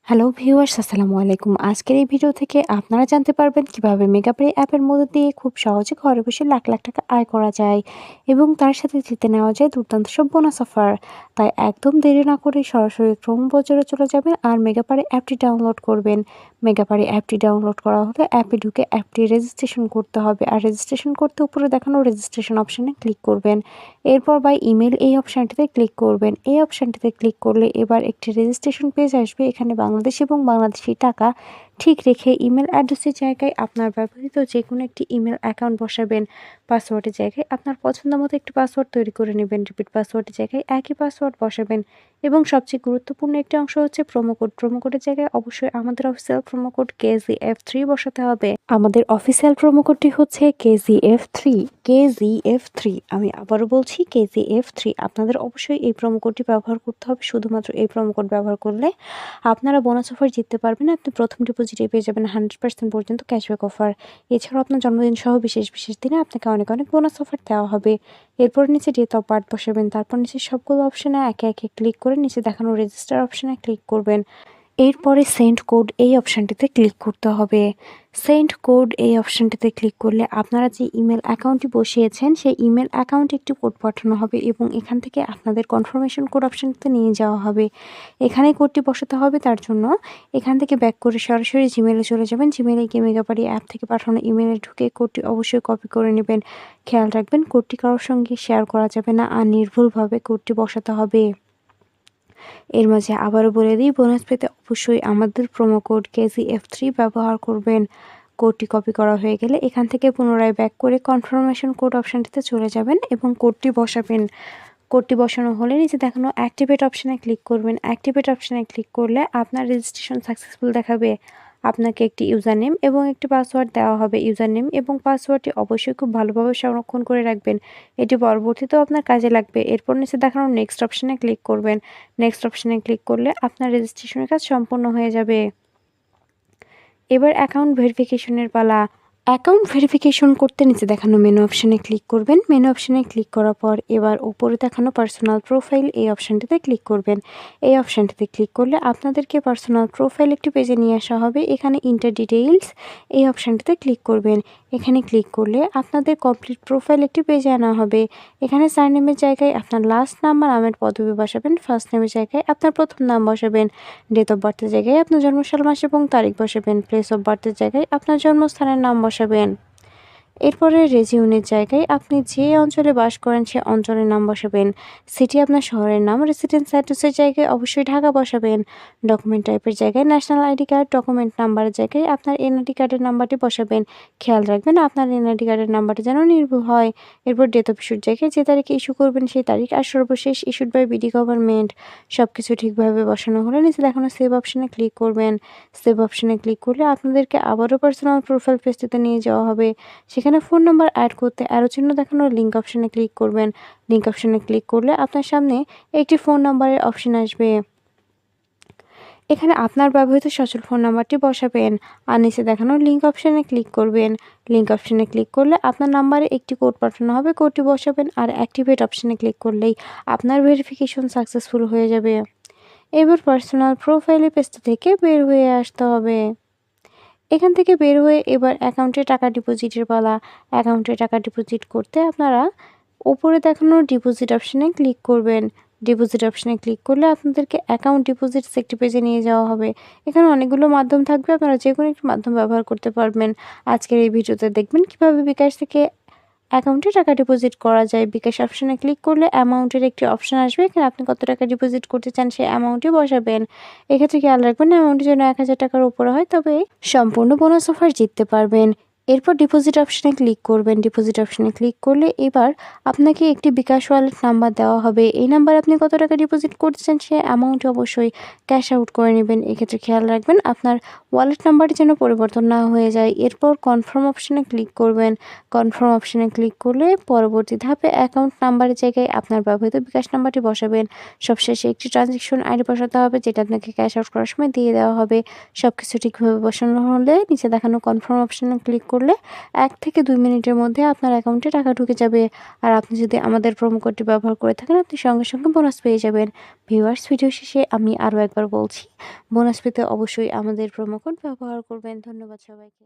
Hello viewers, আসসালামু আলাইকুম। আজকের এই ভিডিও থেকে আপনারা জানতে পারবেন কিভাবে মেগাপে অ্যাপের মধ্য দিয়ে খুব সহজে ঘরে বসে লাখ লাখ টাকা আয় করা যায় এবং তার সাথে জিতে নেওয়া যায় দুর্দান্ত সব বোনাস অফার। তাই একদম দেরি না করে সরাসরি ক্রোম ব্রাউজারে চলে যাবেন আর মেগাপারে অ্যাপটি ডাউনলোড করবেন। মেগাপারে অ্যাপটি ডাউনলোড করা হলে অ্যাপে ঢুকে অ্যাপটি রেজিস্ট্রেশন করতে হবে, আর রেজিস্ট্রেশন করতে উপরে দেখানো রেজিস্ট্রেশন অপশানে ক্লিক করবেন। এরপর বাই ইমেল এই অপশানটিতে ক্লিক করবেন। এই অপশানটিতে ক্লিক করলে এবার একটি রেজিস্ট্রেশন পেজ আসবে। এখানে বাংলাদেশ এবং বাংলাদেশি টাকা ঠিক রেখে ইমেল অ্যাড্রেসের জায়গায় আপনার ব্যবহৃত যে কোনো একটি ইমেল অ্যাকাউন্ট বসাবেন। পাসওয়ার্ডের জায়গায় আপনার পছন্দ মতো একটি পাসওয়ার্ড তৈরি করে নেবেন। রিপিট পাসওয়ার্ডের জায়গায় একই পাসওয়ার্ড বসাবেন এবং সবচেয়ে গুরুত্বপূর্ণ একটি অংশ হচ্ছে প্রোমো কোড। প্রোমো কোডের জায়গায় অবশ্যই আমাদের অফিসিয়াল প্রোমো কোড KZF3 বসাতে হবে। আমাদের অফিসিয়াল প্রোমো কোডটি হচ্ছে KZF3। KZF3, আমি আবারও বলছি KZF3। আপনাদের অবশ্যই এই প্রোমো কোডটি ব্যবহার করতে হবে। শুধুমাত্র এই প্রোমো কোড ব্যবহার করলে আপনারা বোনাস অফার জিততে পারবেন। আপনি প্রথম ডিপোজিটে পেয়ে যাবেন 100% পর্যন্ত ক্যাশব্যাক অফার। এছাড়াও আপনার জন্মদিন সহ বিশেষ বিশেষ দিনে আপনাকে অনেক অনেক বোনাস অফার দেওয়া হবে। এরপর নিচে ডেট অফ বার্থ বসাবেন। তারপর নিচে সবগুলো অপশানে একে একে ক্লিক করে নিচে দেখানো রেজিস্টার অপশানে ক্লিক করবেন। এরপরে সেন্ড কোড এই অপশানটিতে ক্লিক করতে হবে। সেন্ড কোড এই অপশানটিতে ক্লিক করলে আপনারা যে ইমেল অ্যাকাউন্টটি বসিয়েছেন সেই ইমেল অ্যাকাউন্টে একটি কোড পাঠানো হবে এবং এখান থেকে আপনাদের কনফার্মেশন কোড অপশানটিতে নিয়ে যাওয়া হবে। এখানে কোডটি বসাতে হবে, তার জন্য এখান থেকে ব্যাক করে সরাসরি জিমেলে চলে যাবেন। জিমেলে গিয়ে মেগাপারি অ্যাপ থেকে পাঠানো ইমেলে ঢুকে কোডটি অবশ্যই কপি করে নেবেন। খেয়াল রাখবেন কোডটি কারোর সঙ্গে শেয়ার করা যাবে না আর নির্ভুলভাবে কোডটি বসাতে হবে। এর মাঝে আবারও বলে দিই, বোনাস পেতে অবশ্যই আমাদের প্রোমো কোড KZF3 ব্যবহার করবেন। কোডটি কপি করা হয়ে গেলে এখান থেকে পুনরায় ব্যাক করে কনফার্মেশন কোড অপশানটিতে চলে যাবেন এবং কোডটি বসাবেন। কোডটি বসানো হলে নিচে দেখানো অ্যাক্টিভেট অপশানে ক্লিক করবেন। অ্যাক্টিভেট অপশানে ক্লিক করলে আপনার রেজিস্ট্রেশন সাকসেসফুল দেখাবে। আপনাকে একটি ইউজার নেম এবং একটি পাসওয়ার্ড দেওয়া হবে। ইউজার নেম এবং পাসওয়ার্ডটি অবশ্যই খুব ভালোভাবে সংরক্ষণ করে রাখবেন। এটি পরবর্তীতেও আপনার কাজে লাগবে। এরপর নিচে দেখানো নেক্সট অপশানে ক্লিক করবেন। নেক্সট অপশানে ক্লিক করলে আপনার রেজিস্ট্রেশনের কাজ সম্পূর্ণ হয়ে যাবে। এবার অ্যাকাউন্ট ভেরিফিকেশনের পালা। অ্যাকাউন্ট ভেরিফিকেশন করতে নিচে দেখানো মেনু অপশানে ক্লিক করবেন। মেনু অপশানে ক্লিক করার পর এবার উপরে দেখানো পার্সোনাল প্রোফাইল এই অপশানটিতে ক্লিক করবেন। এই অপশানটিতে ক্লিক করলে আপনাদেরকে পার্সোনাল প্রোফাইল একটি পেজে নিয়ে আসা হবে। এখানে ইন্টার ডিটেইলস এই অপশানটিতে ক্লিক করবেন। এখানে ক্লিক করলে আপনাদের কমপ্লিট প্রোফাইল একটি পেজে আনা হবে। এখানে সারনেমের জায়গায় আপনার লাস্ট নাম বা নামের পদবি বসাবেন। ফার্স্ট নেমের জায়গায় আপনার প্রথম নাম বসাবেন। ডেট অফ বার্থের জায়গায় আপনার জন্মসাল, মাস এবং তারিখ বসাবেন। প্লেস অফ বার্থের জায়গায় আপনার জন্মস্থানের নাম বসাবেন। এরপরে রেজিউনের জায়গায় আপনি যে অঞ্চলে বাস করেন সে অঞ্চলের নাম বসাবেন। সিটি আপনার শহরের নাম। রেসিডেন্স অ্যাড্রেসের জায়গায় অবশ্যই ঢাকা বসাবেন। ডকুমেন্ট টাইপের জায়গায় ন্যাশনাল আইডি কার্ড। ডকুমেন্ট নাম্বারের জায়গায় আপনার এনআইডি কার্ডের নাম্বারটি বসাবেন। খেয়াল রাখবেন আপনার এনআইডি কার্ডের নাম্বারটি যেন নির্ভুল হয়। এরপর ডেট অফ ইস্যুর জায়গায় যে তারিখে ইস্যু করবেন সেই তারিখ, আর সর্বশেষ ইস্যুড বাই বিডি গভর্নমেন্ট। সব কিছু ঠিকভাবে বসানো হলে নিচে দেখানো সেভ অপশানে ক্লিক করবেন। সেভ অপশানে ক্লিক করলে আপনাদেরকে আবারও পার্সোনাল প্রোফাইল পেজটিতে নিয়ে যাওয়া হবে। সেখানে ফোন নাম্বার অ্যাড করতে অ্যারো চিহ্ন দেখানো লিঙ্ক অপশানে ক্লিক করবেন। লিঙ্ক অপশানে ক্লিক করলে আপনার সামনে একটি ফোন নাম্বারের অপশান আসবে। এখানে আপনার ব্যবহৃত সচল ফোন নাম্বারটি বসাবেন আর নিচে দেখানো লিঙ্ক অপশানে ক্লিক করবেন। লিঙ্ক অপশানে ক্লিক করলে আপনার নাম্বারে একটি কোড পাঠানো হবে। কোডটি বসাবেন আর অ্যাক্টিভেট অপশানে ক্লিক করলেই আপনার ভেরিফিকেশন সাকসেসফুল হয়ে যাবে। এবার পার্সোনাল প্রোফাইল পেজটা থেকে বের হয়ে আসতে হবে। এখান থেকে বের হয়ে এবার অ্যাকাউন্টে টাকা ডিপোজিটের পালা। অ্যাকাউন্টে টাকা ডিপোজিট করতে আপনারা উপরে দেখানো ডিপোজিট অপশানে ক্লিক করবেন। ডিপোজিট অপশানে ক্লিক করলে আপনাদেরকে অ্যাকাউন্ট ডিপোজিটস একটি পেজে নিয়ে যাওয়া হবে। এখানে অনেকগুলো মাধ্যম থাকবে, আপনারা যে কোনো একটি মাধ্যম ব্যবহার করতে পারবেন। আজকের এই ভিডিওতে দেখবেন কিভাবে বিকাশ থেকে অ্যাকাউন্টে টাকা ডিপোজিট করা যায়। বিকাশ অপশানে ক্লিক করলে অ্যামাউন্টের একটি অপশান আসবে। এখানে আপনি কত টাকা ডিপোজিট করতে চান সেই অ্যামাউন্টই বসাবেন। এক্ষেত্রে খেয়াল রাখবেন অ্যামাউন্টটি যেন 1000 টাকার উপরে হয়, তবে সম্পূর্ণ বোনাস অফার জিততে পারবেন। এরপর ডিপোজিট অপশানে ক্লিক করবেন। ডিপোজিট অপশানে ক্লিক করলে এবার আপনাকে একটি বিকাশ ওয়ালেট নাম্বার দেওয়া হবে। এই নাম্বারে আপনি কত টাকা ডিপোজিট করতে চান সে অ্যামাউন্টটি অবশ্যই ক্যাশ আউট করে নেবেন। এক্ষেত্রে খেয়াল রাখবেন আপনার ওয়ালেট নাম্বারটি যেন পরিবর্তন না হয়ে যায়। এরপর কনফার্ম অপশানে ক্লিক করবেন। কনফার্ম অপশানে ক্লিক করলে পরবর্তী ধাপে অ্যাকাউন্ট নাম্বারের জায়গায় আপনার ব্যবহৃত বিকাশ নাম্বারটি বসাবেন। সবশেষে একটি ট্রানজ্যাকশন আইডি বসাতে হবে, যেটা আপনাকে ক্যাশ আউট করার সময় দিয়ে দেওয়া হবে। সব কিছু ঠিকভাবে বসানো হলে নিচে দেখানো কনফার্ম অপশানে ক্লিক করলে 1 থেকে 2 মিনিটের মধ্যে আপনার অ্যাকাউন্টে টাকা ঢুকে যাবে। আর আপনি যদি আমাদের প্রোমো কোডটি ব্যবহার করে থাকেন, আপনি সঙ্গে, সঙ্গে বোনাস পেয়ে যাবেন। ভিউয়ার্স, ভিডিও শেষে আমি আরও একবার বলছি, বোনাস পেতে অবশ্যই আমাদের প্রোমো কোড ব্যবহার করবেন। ধন্যবাদ সবাইকে।